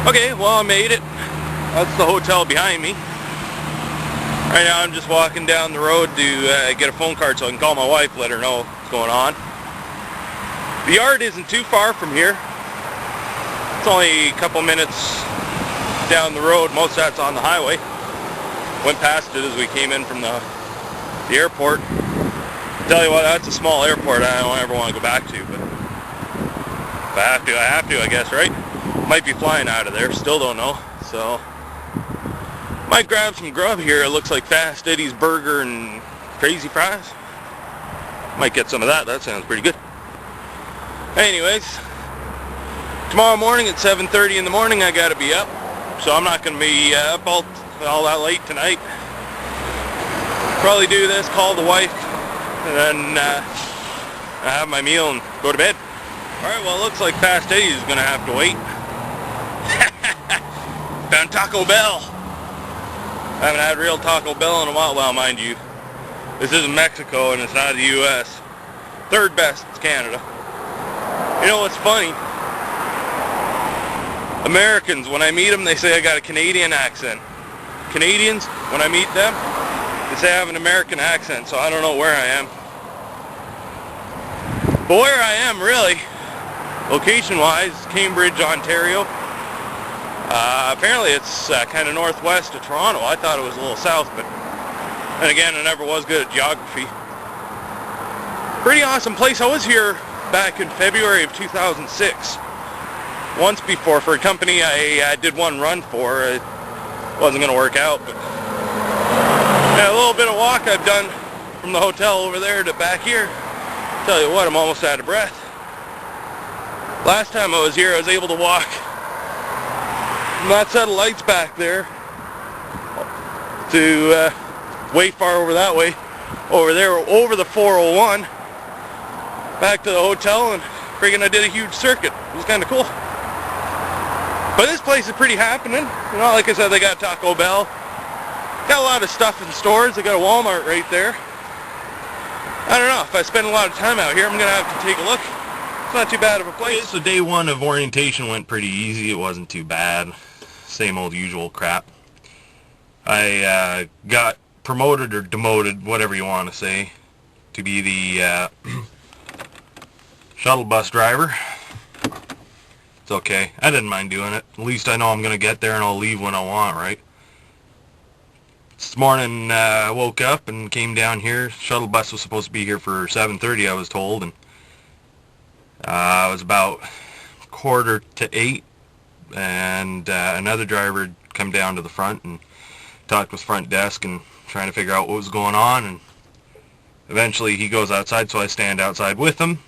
Okay, well, I made it. That's the hotel behind me. Right now I'm just walking down the road to get a phone card so I can call my wife, let her know what's going on. The yard isn't too far from here. It's only a couple minutes down the road. Most of that's on the highway. Went past it as we came in from the airport. Tell you what, that's a small airport I don't ever want to go back to, but if I have to, I guess, right? Might be flying out of there, still don't know. So, might grab some grub here. It looks like Fast Eddie's Burger and Crazy Fries. Might get some of that. That sounds pretty good. Anyways, tomorrow morning at 7:30 in the morning I gotta be up. So I'm not gonna be up all that late tonight. Probably do this, call the wife, and then have my meal and go to bed. Alright, well it looks like Fast Eddie's gonna have to wait. Found Taco Bell. I haven't had real Taco Bell in a while. Well, mind you, this isn't Mexico and it's not the US. Third best is Canada. You know what's funny? Americans, when I meet them, they say I got a Canadian accent. Canadians, when I meet them, they say I have an American accent, so I don't know where I am. But where I am, really, location-wise, Cambridge, Ontario. Apparently it's kind of northwest of Toronto. I thought it was a little south, but then again, I never was good at geography. Pretty awesome place. I was here back in February of 2006. Once before for a company I did one run for. It wasn't going to work out, but yeah, a little bit of walk I've done from the hotel over there to back here. Tell you what, I'm almost out of breath. Last time I was here, I was able to walk from that set of lights back there to way far over that way, over there, over the 401, back to the hotel, and friggin' I did a huge circuit. It was kind of cool. But this place is pretty happening. You know, like I said, they got Taco Bell. Got a lot of stuff in stores. They got a Walmart right there. I don't know. If I spend a lot of time out here, I'm going to have to take a look. It's not too bad of a place. So day one of orientation went pretty easy. It wasn't too bad. Same old usual crap. I got promoted or demoted, whatever you want to say, to be the shuttle bus driver. It's okay. I didn't mind doing it. At least I know I'm going to get there and I'll leave when I want, right? This morning I woke up and came down here. Shuttle bus was supposed to be here for 7:30, I was told, and it was about 7:45, and another driver had come down to the front and talked with front desk and trying to figure out what was going on, and eventually he goes outside, so I stand outside with him.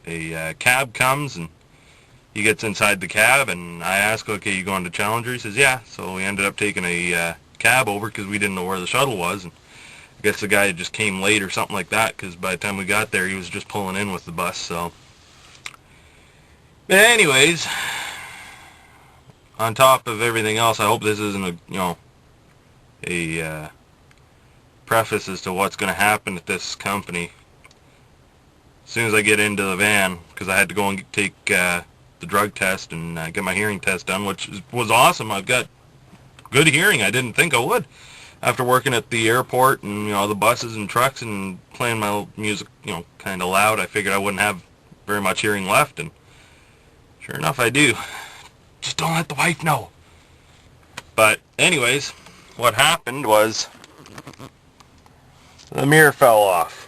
A cab comes and he gets inside the cab, and I ask, okay, you going to Challenger? He says, yeah. So we ended up taking a cab over because we didn't know where the shuttle was. And I guess the guy just came late or something like that, because by the time we got there, he was just pulling in with the bus. So, but anyways, on top of everything else, I hope this isn't a preface as to what's going to happen at this company. As soon as I get into the van, because I had to go and take the drug test and get my hearing test done, which was awesome. I've got good hearing. I didn't think I would. After working at the airport and the buses and trucks and playing my music kind of loud, I figured I wouldn't have very much hearing left, and sure enough I do. Just don't let the wife know. But anyways, what happened was the mirror fell off.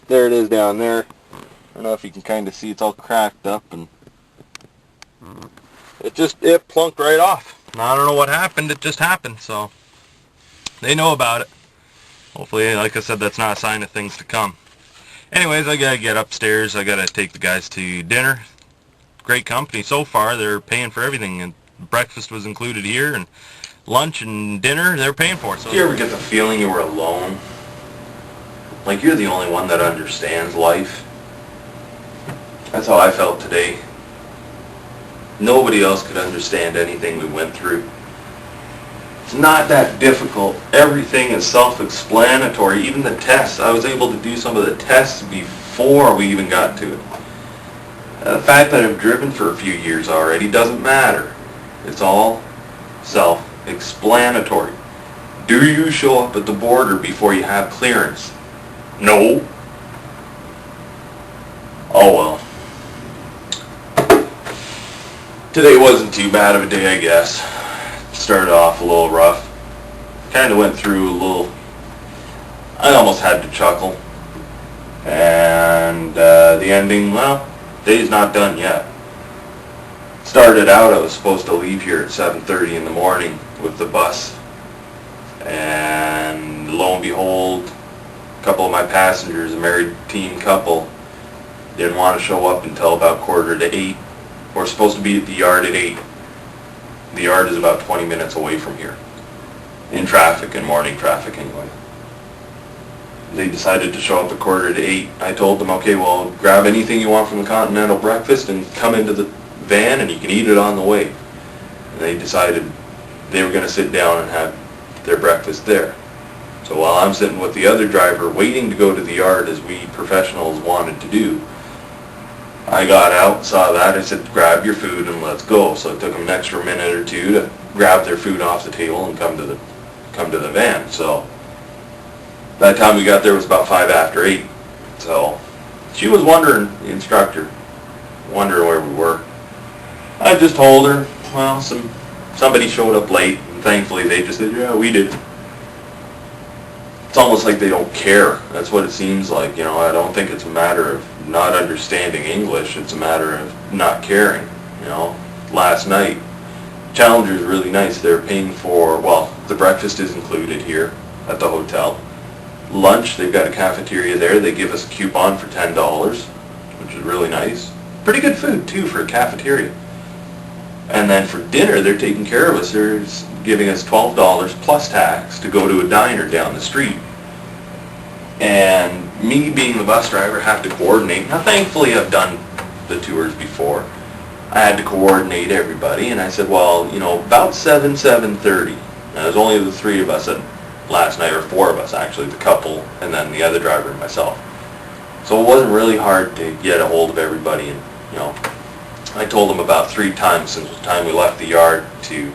There it is down there. I don't know if you can kind of see, it's all cracked up, and it plunked right off. Now, I don't know what happened, it just happened, so they know about it. Hopefully, like I said, that's not a sign of things to come. Anyways, I gotta get upstairs, I gotta take the guys to dinner. Great company so far, they're paying for everything, and breakfast was included here, and lunch and dinner, they're paying for it. So, do you ever get the feeling you were alone? Like you're the only one that understands life? That's how I felt today. Nobody else could understand anything we went through. It's not that difficult. Everything is self-explanatory. Even the tests. I was able to do some of the tests before we even got to it. The fact that I've driven for a few years already doesn't matter. It's all self-explanatory. Do you show up at the border before you have clearance? No. Oh well. Today wasn't too bad of a day, I guess. Started off a little rough. Kind of went through a little... I almost had to chuckle. And the ending, well, day's not done yet. Started out, I was supposed to leave here at 7:30 in the morning with the bus. And lo and behold, a couple of my passengers, a married teen couple, didn't want to show up until about 7:45. We're supposed to be at the yard at 8. The yard is about 20 minutes away from here. In traffic, in morning traffic anyway. They decided to show up at 7:45. I told them, okay, well, grab anything you want from the continental breakfast and come into the van and you can eat it on the way. And they decided they were going to sit down and have their breakfast there. So while I'm sitting with the other driver waiting to go to the yard as we professionals wanted to do, I got out, saw that, I said, grab your food and let's go. So it took them an extra minute or two to grab their food off the table and come to the van. So by the time we got there, it was about 8:05. So she was wondering, the instructor, wondering where we were. I just told her, well, somebody showed up late, and thankfully they just said, yeah, we did. It's almost like they don't care. That's what it seems like. You know, I don't think it's a matter of not understanding English. It's a matter of not caring. You know, last night, Challenger's really nice. They're paying for, well, the breakfast is included here at the hotel. Lunch, they've got a cafeteria there. They give us a coupon for $10, which is really nice. Pretty good food, too, for a cafeteria. And then for dinner, they're taking care of us. They're giving us $12 plus tax to go to a diner down the street. And me being the bus driver, have to coordinate. Now, thankfully, I've done the tours before. I had to coordinate everybody, and I said, well, you know, about 7:30. Now, there's only the three of us last night, or four of us actually, the couple, and then the other driver and myself. So it wasn't really hard to get a hold of everybody, and, you know, I told them about 3 times since the time we left the yard to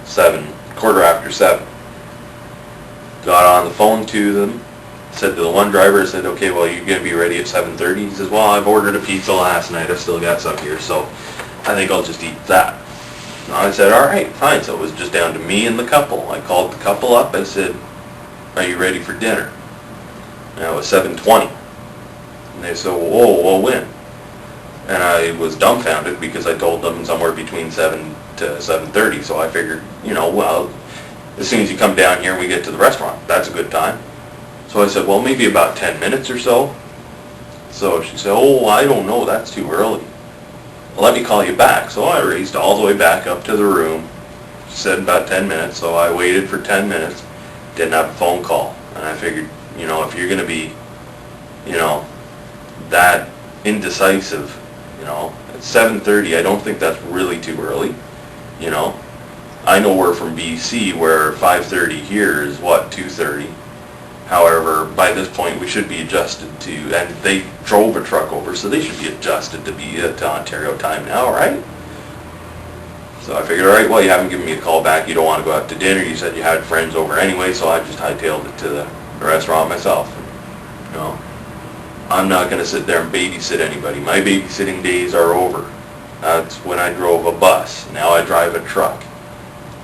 7:15. Got on the phone to them, said to the one driver, I said, okay, well, you're going to be ready at 7:30? He says, well, I've ordered a pizza last night. I've still got some here, so I think I'll just eat that. And I said, all right, fine. So it was just down to me and the couple. I called the couple up. I said, are you ready for dinner? And it was 7:20. And they said, well, when? And I was dumbfounded because I told them somewhere between 7 to 7:30. So I figured, you know, well, as soon as you come down here and we get to the restaurant, that's a good time. So I said, well, maybe about 10 minutes or so. So she said, oh, I don't know, that's too early. Well, let me call you back. So I raced all the way back up to the room. She said about 10 minutes, so I waited for 10 minutes. Didn't have a phone call. And I figured, you know, if you're going to be, you know, that indecisive, you know, at 7:30, I don't think that's really too early, you know. I know we're from BC where 5:30 here is, what, 2:30. However, by this point, we should be adjusted to, and they drove a truck over, so they should be adjusted to be to Ontario time now, right? So I figured, all right, well, you haven't given me a call back. You don't want to go out to dinner. You said you had friends over anyway, so I just hightailed it to the restaurant myself. You know, I'm not going to sit there and babysit anybody. My babysitting days are over. That's when I drove a bus. Now I drive a truck.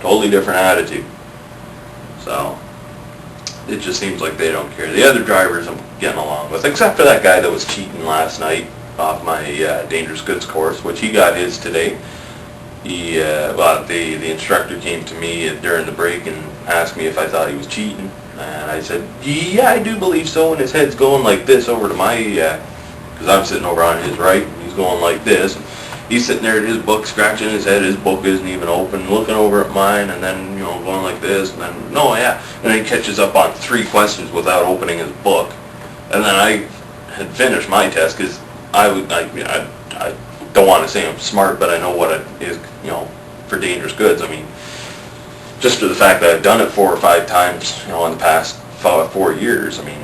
Totally different attitude. So it just seems like they don't care. The other drivers I'm getting along with, except for that guy that was cheating last night off my dangerous goods course, which he got his today. He, the instructor came to me during the break and asked me if I thought he was cheating, and I said, yeah, I do believe so. And his head's going like this over to my, because I'm sitting over on his right, and he's going like this. He's sitting there at his book, scratching his head. His book isn't even open, looking over at mine, and then, you know, going like this, and then, no, yeah. And then he catches up on 3 questions without opening his book. And then I had finished my test, because I don't want to say I'm smart, but I know what it is, you know, for dangerous goods. I mean, just for the fact that I've done it 4 or 5 times, you know, in the past 4 years, I mean,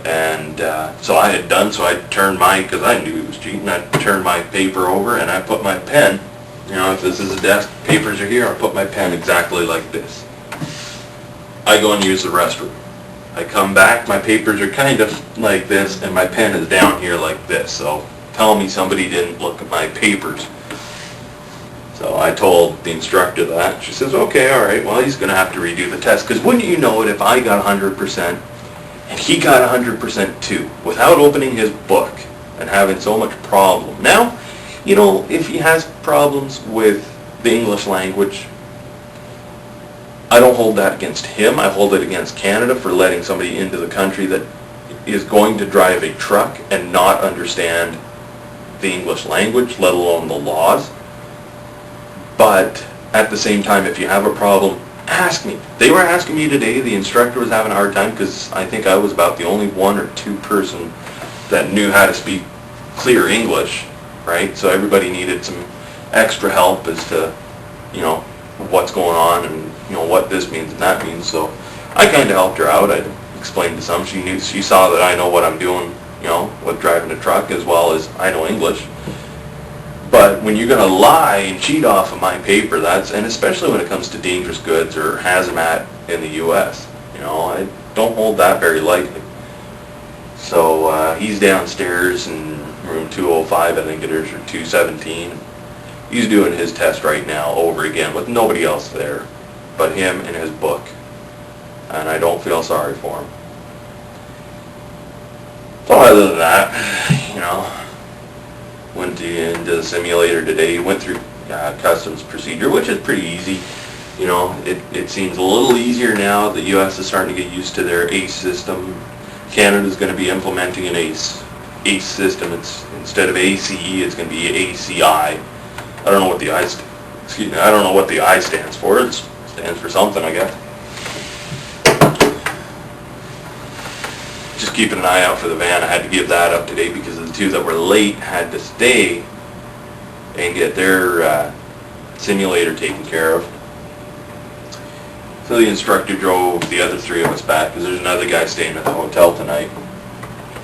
And so I had done, so I turned because I knew he was cheating, I turned my paper over and I put my pen, if this is a desk, papers are here, I put my pen exactly like this. I go and use the restroom. I come back, my papers are kind of like this, and my pen is down here like this, so tell me somebody didn't look at my papers. So I told the instructor that. She says, okay, all right, well, he's going to have to redo the test, because wouldn't you know it, if I got 100%, and he got 100% too, without opening his book and having so much problem. Now, if he has problems with the English language, I don't hold that against him. I hold it against Canada for letting somebody into the country that is going to drive a truck and not understand the English language, let alone the laws. But at the same time, if you have a problem, ask me. They were asking me today, the instructor was having a hard time because I think I was about the only one or two person that knew how to speak clear English, right? So everybody needed some extra help as to, what's going on and, what this means and that means. So I kind of helped her out. I explained to some. She saw that I know what I'm doing, with driving a truck as well as I know English. But when you're going to lie and cheat off of my paper, and especially when it comes to dangerous goods or hazmat in the U.S., I don't hold that very lightly. So he's downstairs in room 205, I think it is, or 217. He's doing his test right now over again with nobody else there but him and his book. And I don't feel sorry for him. So other than that, went into the simulator today, went through customs procedure, which is pretty easy. It seems a little easier now. The U.S. is starting to get used to their ACE system. Canada's going to be implementing an ACE system. Instead of ACE, it's going to be ACI. I don't know what the I don't know what the I stands for. It stands for something, I guess. Just keeping an eye out for the van. I had to give that up today because the two that were late had to stay and get their simulator taken care of. So the instructor drove the other three of us back because there's another guy staying at the hotel tonight.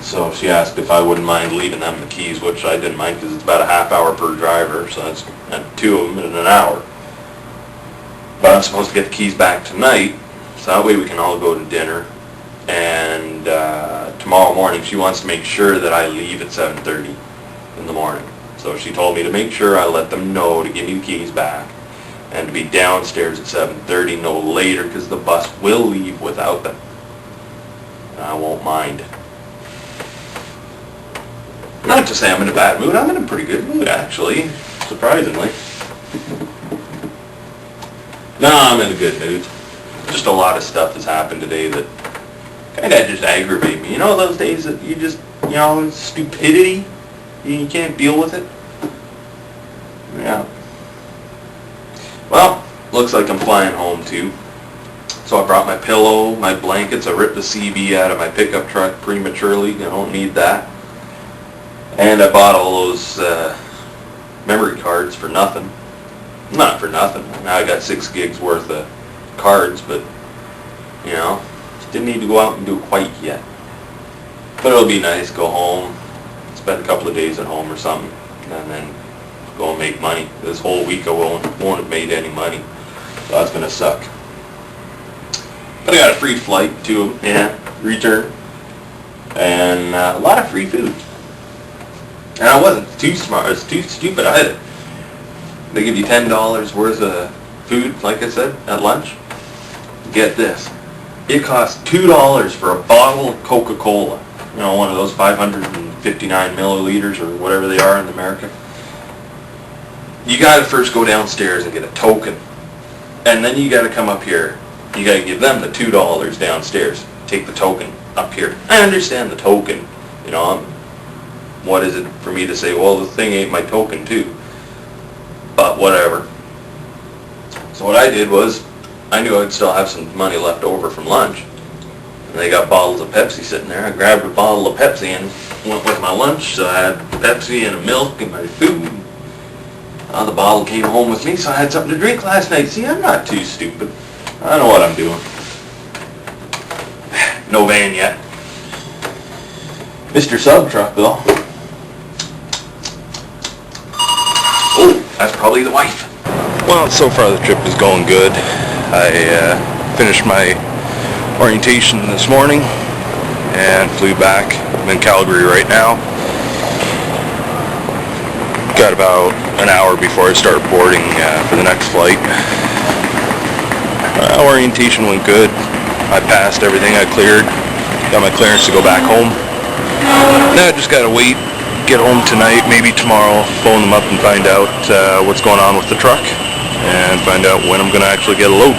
So she asked if I wouldn't mind leaving them the keys, which I didn't mind because it's about a half hour per driver, so that's two of them in an hour. But I'm supposed to get the keys back tonight, so that way we can all go to dinner. And tomorrow morning she wants to make sure that I leave at 7:30 in the morning. So she told me to make sure I let them know to give me the keys back and to be downstairs at 7:30, no later, because the bus will leave without them. And I won't mind. Not to say I'm in a bad mood, I'm in a pretty good mood actually, surprisingly. No, I'm in a good mood. Just a lot of stuff has happened today that kind of just aggravate me. Those days that you just, stupidity, you can't deal with it? Yeah. Well, looks like I'm flying home too. So I brought my pillow, my blankets. I ripped the CB out of my pickup truck prematurely. I don't need that. And I bought all those memory cards for nothing. Not for nothing. Now I got 6 gigs worth of cards, but, didn't need to go out and do it quite yet. But it'll be nice, go home, spend a couple of days at home or something, and then go and make money. This whole week I won't have made any money, so that's going to suck. But I got a free flight to, return, and a lot of free food. And I wasn't too smart, I was too stupid either. They give you $10 worth of food, like I said, at lunch. Get this. It costs $2 for a bottle of Coca-Cola. One of those 559 milliliters or whatever they are in America. You got to first go downstairs and get a token. And then you got to come up here. You got to give them the $2 downstairs. Take the token up here. I understand the token. What is it for me to say, well, the thing ain't my token too. But whatever. So what I did was, I knew I'd still have some money left over from lunch. And they got bottles of Pepsi sitting there. I grabbed a bottle of Pepsi and went with my lunch. So I had Pepsi and a milk and my food. The bottle came home with me, so I had something to drink last night. See, I'm not too stupid. I know what I'm doing. No van yet. Mr. Sub Truck, though. Oh, that's probably the wife. Well, so far the trip is going good. I finished my orientation this morning and flew back. I'm in Calgary right now. Got about an hour before I start boarding for the next flight. Orientation went good. I passed everything I cleared. Got my clearance to go back home. Now I just gotta wait, get home tonight, maybe tomorrow, phone them up and find out what's going on with the truck and find out when I'm gonna actually get a load.